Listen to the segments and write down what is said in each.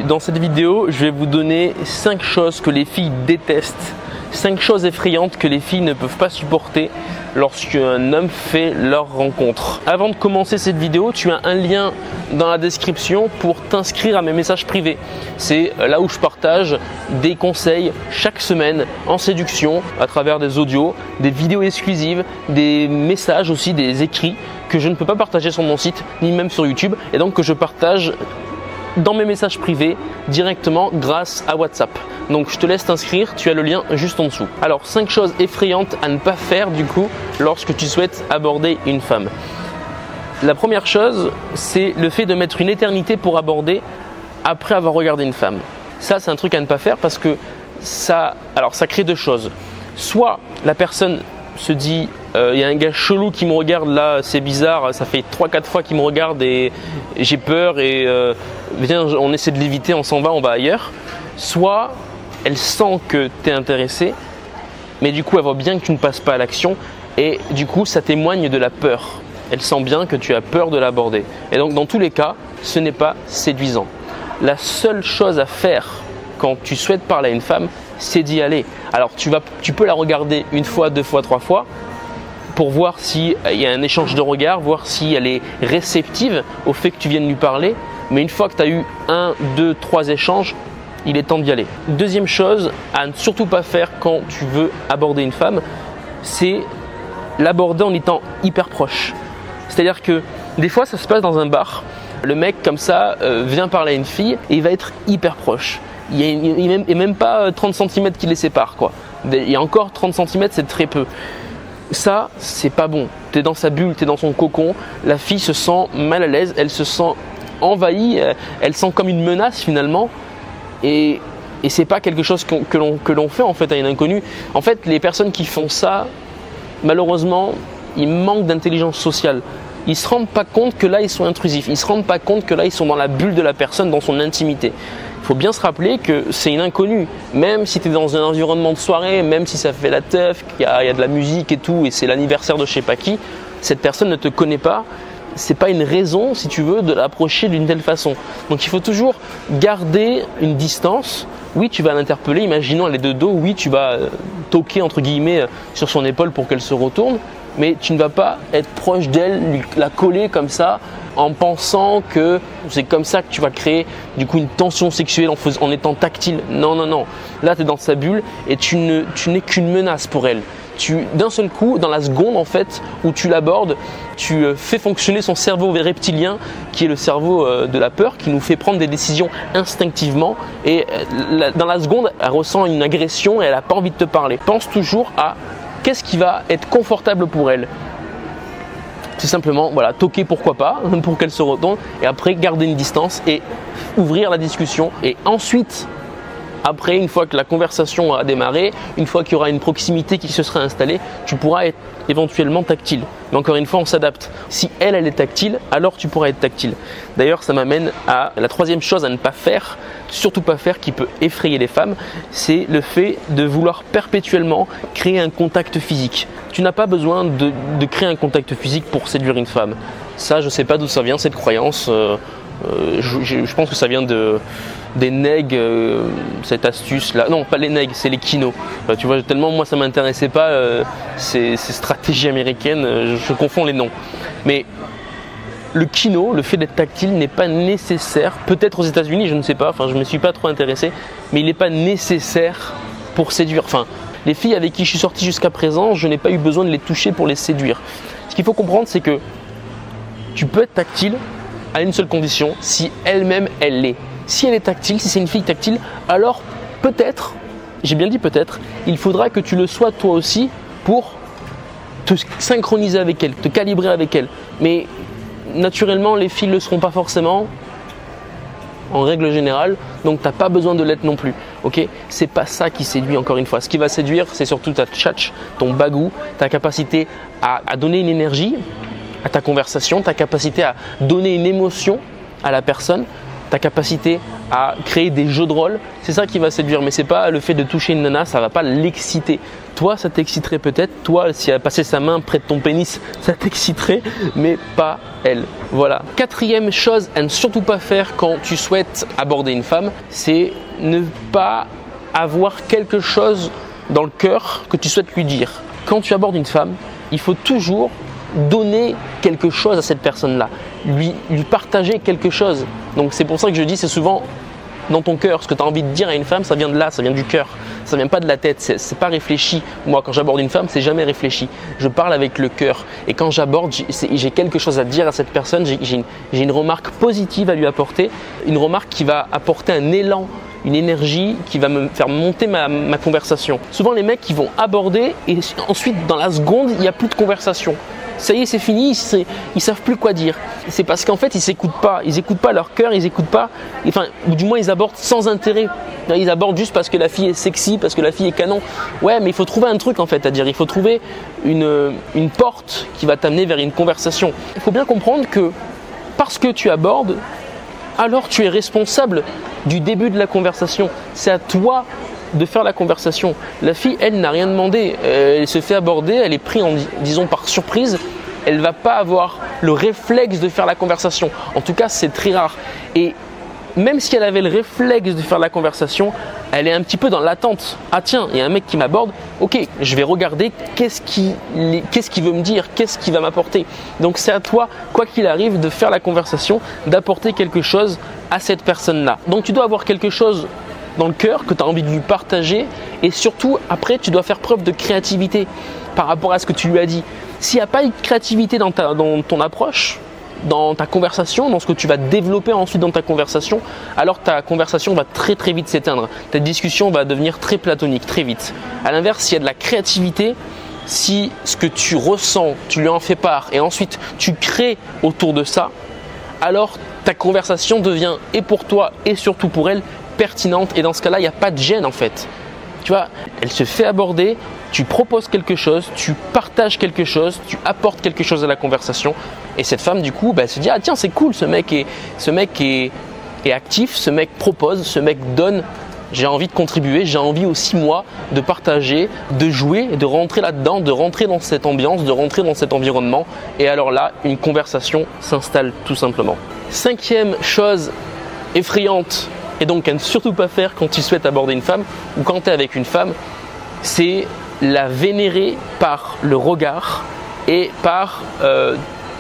Dans cette vidéo, je vais vous donner 5 choses que les filles détestent, 5 choses effrayantes que les filles ne peuvent pas supporter lorsqu'un homme fait leur rencontre. Avant de commencer cette vidéo, tu as un lien dans la description pour t'inscrire à mes messages privés. C'est là où je partage des conseils chaque semaine en séduction à travers des audios, des vidéos exclusives, des messages aussi, des écrits que je ne peux pas partager sur mon site ni même sur YouTube et donc que je partage dans mes messages privés directement grâce à WhatsApp. Donc je te laisse t'inscrire, tu as le lien juste en dessous. Alors 5 choses effrayantes à ne pas faire du coup lorsque tu souhaites aborder une femme. La première chose, c'est le fait de mettre une éternité pour aborder après avoir regardé une femme. Ça c'est un truc à ne pas faire parce que ça crée deux choses. Soit la personne se dit il y a un gars chelou qui me regarde là, c'est bizarre, ça fait 3-4 fois qu'il me regarde et j'ai peur et viens on essaie de l'éviter, on s'en va, on va ailleurs. Soit elle sent que tu es intéressé, mais du coup elle voit bien que tu ne passes pas à l'action et du coup ça témoigne de la peur. Elle sent bien que tu as peur de l'aborder. Et donc dans tous les cas, ce n'est pas séduisant. La seule chose à faire quand tu souhaites parler à une femme, c'est d'y aller. Alors tu peux la regarder une fois, 2 fois, 3 fois pour voir s'il y a un échange de regards, voir si elle est réceptive au fait que tu viennes lui parler. Mais une fois que tu as eu 1, 2, 3 échanges, il est temps d'y aller. Deuxième chose à ne surtout pas faire quand tu veux aborder une femme, c'est l'aborder en étant hyper proche. C'est-à-dire que des fois ça se passe dans un bar, le mec comme ça vient parler à une fille et il va être hyper proche. Il n'y a même pas 30 cm qui les séparent, quoi. Il y a encore 30 cm, c'est très peu. Ça, c'est pas bon. Tu es dans sa bulle, tu es dans son cocon. La fille se sent mal à l'aise, elle se sent envahie, elle sent comme une menace finalement. Et c'est pas quelque chose que l'on fait en fait à une inconnue. En fait, les personnes qui font ça, malheureusement, ils manquent d'intelligence sociale. Ils ne se rendent pas compte que là, ils sont intrusifs. Ils ne se rendent pas compte que là, ils sont dans la bulle de la personne, dans son intimité. Il faut bien se rappeler que c'est une inconnue. Même si tu es dans un environnement de soirée, même si ça fait la teuf, qu'il y a de la musique et tout, et c'est l'anniversaire de je sais pas qui, cette personne ne te connaît pas. C'est pas une raison, si tu veux, de l'approcher d'une telle façon. Donc il faut toujours garder une distance. Oui, tu vas l'interpeller, imaginons elle est de dos, oui, tu vas toquer entre guillemets sur son épaule pour qu'elle se retourne, mais tu ne vas pas être proche d'elle, la coller comme ça, en pensant que c'est comme ça que tu vas créer du coup une tension sexuelle en étant tactile. Non, non, non. Là, tu es dans sa bulle et tu n'es qu'une menace pour elle. D'un seul coup, dans la seconde en fait où tu l'abordes, tu fais fonctionner son cerveau reptilien qui est le cerveau de la peur, qui nous fait prendre des décisions instinctivement et dans la seconde, elle ressent une agression et elle n'a pas envie de te parler. Pense toujours à qu'est-ce qui va être confortable pour elle. C'est simplement toquer pourquoi pas pour qu'elle se retourne et après garder une distance et ouvrir la discussion et ensuite après, une fois que la conversation a démarré, une fois qu'il y aura une proximité qui se sera installée, tu pourras être éventuellement tactile. Mais encore une fois, on s'adapte. Si elle est tactile, alors tu pourras être tactile. D'ailleurs, ça m'amène à la troisième chose à ne pas faire, surtout pas faire, qui peut effrayer les femmes, c'est le fait de vouloir perpétuellement créer un contact physique. Tu n'as pas besoin de créer un contact physique pour séduire une femme. Ça, je ne sais pas d'où ça vient, cette croyance. Je pense que ça vient des nègres, cette astuce là, non pas les nègres, c'est les kinos. Tu vois, tellement moi ça m'intéressait pas ces stratégies américaines, je confonds les noms. Mais le kino, le fait d'être tactile n'est pas nécessaire, peut-être aux États-Unis, je ne sais pas, je me suis pas trop intéressé, mais il n'est pas nécessaire pour séduire. Les filles avec qui je suis sorti jusqu'à présent, je n'ai pas eu besoin de les toucher pour les séduire. Ce qu'il faut comprendre, c'est que tu peux être tactile à une seule condition, si elle-même elle l'est. Si elle est tactile, si c'est une fille tactile, alors peut-être, j'ai bien dit peut-être, il faudra que tu le sois toi aussi pour te synchroniser avec elle, te calibrer avec elle. Mais naturellement, les filles ne le seront pas forcément, en règle générale, donc tu n'as pas besoin de l'être non plus. Okay, c'est pas ça qui séduit encore une fois. Ce qui va séduire, c'est surtout ta tchatch, ton bagou, ta capacité à donner une énergie à ta conversation, ta capacité à donner une émotion à la personne, ta capacité à créer des jeux de rôle, c'est ça qui va séduire. Mais c'est pas le fait de toucher une nana, ça va pas l'exciter. Toi, ça t'exciterait peut-être. Toi, si elle passait sa main près de ton pénis, ça t'exciterait, mais pas elle. Voilà. Quatrième chose à ne surtout pas faire quand tu souhaites aborder une femme, c'est ne pas avoir quelque chose dans le cœur que tu souhaites lui dire. Quand tu abordes une femme, il faut toujours donner quelque chose à cette personne-là, lui partager quelque chose. Donc c'est pour ça que je dis, c'est souvent dans ton cœur. Ce que tu as envie de dire à une femme, ça vient de là, ça vient du cœur. Ça vient pas de la tête, c'est pas réfléchi. Moi, quand j'aborde une femme, c'est jamais réfléchi. Je parle avec le cœur. Et quand j'aborde, j'ai quelque chose à dire à cette personne, j'ai une remarque positive à lui apporter, une remarque qui va apporter un élan, une énergie qui va me faire monter ma conversation. Souvent, les mecs, ils vont aborder et ensuite, dans la seconde, il n'y a plus de conversation. Ça y est, c'est fini, ils savent plus quoi dire. C'est parce qu'en fait, ils s'écoutent pas. Ils n'écoutent pas leur cœur, ils écoutent pas. Enfin, ou du moins, ils abordent sans intérêt. Ils abordent juste parce que la fille est sexy, parce que la fille est canon. Ouais, mais il faut trouver un truc en fait à dire. Il faut trouver une porte qui va t'amener vers une conversation. Il faut bien comprendre que parce que tu abordes, alors tu es responsable du début de la conversation. C'est à toi de faire la conversation. La fille, elle, n'a rien demandé. Elle se fait aborder, elle est prise, disons, par surprise. Elle ne va pas avoir le réflexe de faire la conversation. En tout cas, c'est très rare. Et même si elle avait le réflexe de faire la conversation, elle est un petit peu dans l'attente. Ah tiens, il y a un mec qui m'aborde, ok, je vais regarder qu'est-ce qu'il veut me dire, qu'est-ce qu'il va m'apporter. Donc c'est à toi, quoi qu'il arrive, de faire la conversation, d'apporter quelque chose à cette personne-là. Donc tu dois avoir quelque chose dans le cœur que tu as envie de lui partager et surtout, après, tu dois faire preuve de créativité par rapport à ce que tu lui as dit. S'il n'y a pas de créativité dans ton approche, dans ta conversation, dans ce que tu vas développer ensuite dans ta conversation, alors ta conversation va très très vite s'éteindre. Ta discussion va devenir très platonique, très vite. À l'inverse, s'il y a de la créativité, si ce que tu ressens, tu lui en fais part et ensuite tu crées autour de ça, alors ta conversation devient et pour toi et surtout pour elle pertinente et dans ce cas-là, il n'y a pas de gêne en fait. Tu vois, elle se fait aborder, tu proposes quelque chose, tu partages quelque chose, tu apportes quelque chose à la conversation et cette femme du coup, elle se dit ah tiens c'est cool, ce mec est actif, ce mec propose, ce mec donne, j'ai envie de contribuer, j'ai envie aussi moi de partager, de jouer, de rentrer là-dedans, de rentrer dans cette ambiance, de rentrer dans cet environnement et alors là, une conversation s'installe tout simplement. Cinquième chose effrayante et donc à ne surtout pas faire quand tu souhaites aborder une femme ou quand tu es avec une femme, c'est la vénérer par le regard et par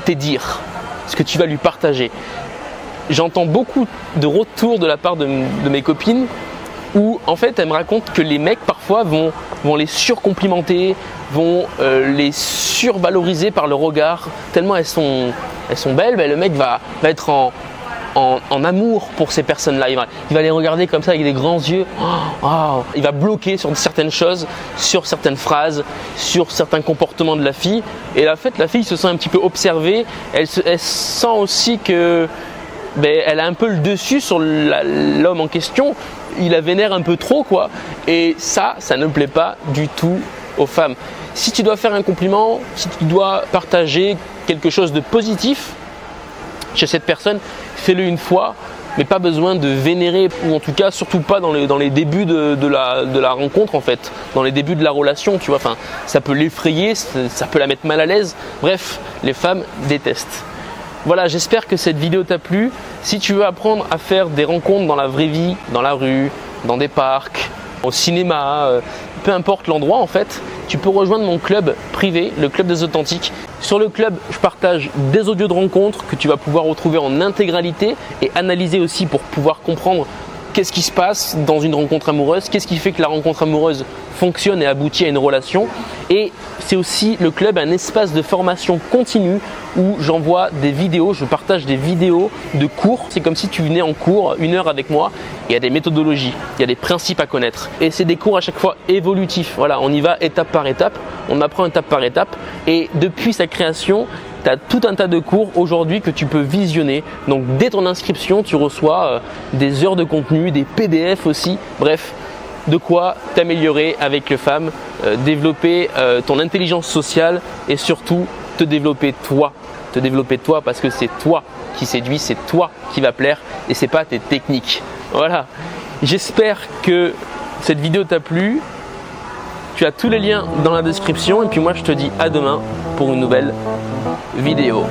tes dires, ce que tu vas lui partager. J'entends beaucoup de retours de la part de mes copines où en fait elles me racontent que les mecs parfois vont les surcomplimenter, vont les survaloriser par le regard, tellement elles sont belles, le mec va être en amour pour ces personnes-là. Il va les regarder comme ça avec des grands yeux. Oh, il va bloquer sur certaines choses, sur certaines phrases, sur certains comportements de la fille. Et la fille se sent un petit peu observée. Elle sent aussi que elle a un peu le dessus sur l'homme en question. Il la vénère un peu trop, quoi. Et ça ne plaît pas du tout aux femmes. Si tu dois faire un compliment, si tu dois partager quelque chose de positif chez cette personne, fais-le une fois, mais pas besoin de vénérer, ou en tout cas surtout pas dans les débuts de la rencontre en fait, dans les débuts de la relation, tu vois, enfin, ça peut l'effrayer, ça peut la mettre mal à l'aise, bref, les femmes détestent. Voilà, j'espère que cette vidéo t'a plu. Si tu veux apprendre à faire des rencontres dans la vraie vie, dans la rue, dans des parcs, au cinéma, peu importe l'endroit en fait, tu peux rejoindre mon club privé, le Club des Authentiques. Sur le club, je partage des audios de rencontres que tu vas pouvoir retrouver en intégralité et analyser aussi pour pouvoir comprendre qu'est-ce qui se passe dans une rencontre amoureuse, qu'est-ce qui fait que la rencontre amoureuse fonctionne et aboutit à une relation. Et c'est aussi le club, un espace de formation continue où j'envoie des vidéos, je partage des vidéos de cours. C'est comme si tu venais en cours 1 heure avec moi. Il y a des méthodologies, il y a des principes à connaître. Et c'est des cours à chaque fois évolutifs. Voilà, on y va étape par étape, on apprend étape par étape. Et depuis sa création, tu as tout un tas de cours aujourd'hui que tu peux visionner. Donc dès ton inscription, tu reçois des heures de contenu, des PDF aussi. Bref, de quoi t'améliorer avec les femmes, développer ton intelligence sociale et surtout te développer toi te développer toi parce que c'est toi qui séduis, c'est toi qui va plaire et c'est pas tes techniques. Voilà. J'espère que cette vidéo t'a plu. Tu as tous les liens dans la description et puis moi je te dis à demain pour une nouvelle vidéo.